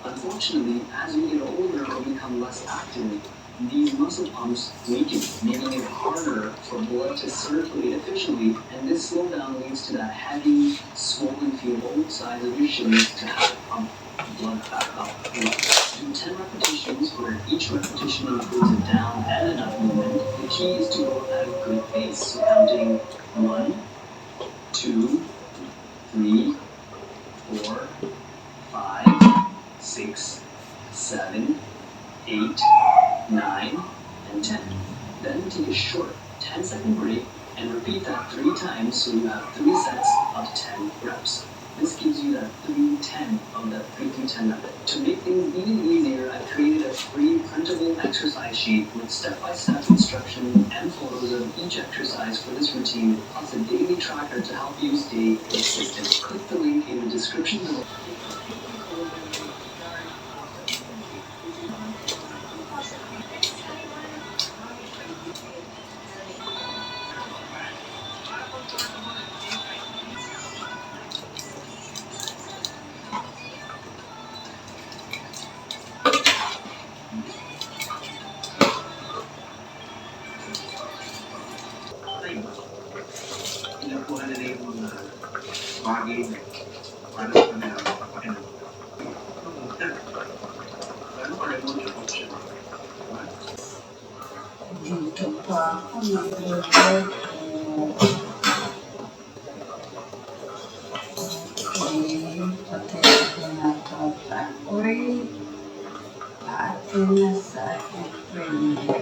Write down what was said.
Unfortunately, as we get older or become less active, these muscle pumps weaken, making it harder for blood to circulate efficiently, and this slowdown leads to that heavy, swollen feel both sides of your shins to help pump blood back up. Do 10 repetitions where each repetition includes a down and an up movement. The key is to go at a good pace, so counting 1, 2, 3, 4, 5, 6, 7, 8, 9, and 10. Then take a short 10-second break and repeat that 3 times so you have 3 sets of 10 reps. This gives you that 3-10 of that 3-10 method. To make things even easier, I've created a free printable exercise sheet with step-by-step instruction and photos of each exercise for this routine, plus a daily tracker to help you stay consistent. Click the link in the description below. Nakuha nila yung mga bagay na para sa kanila pakinom. Lalo ka rin mo siya kung siya. Dito pa ako mag-report. Okay, patay ko na ito. Uy, atin na sa aking friend.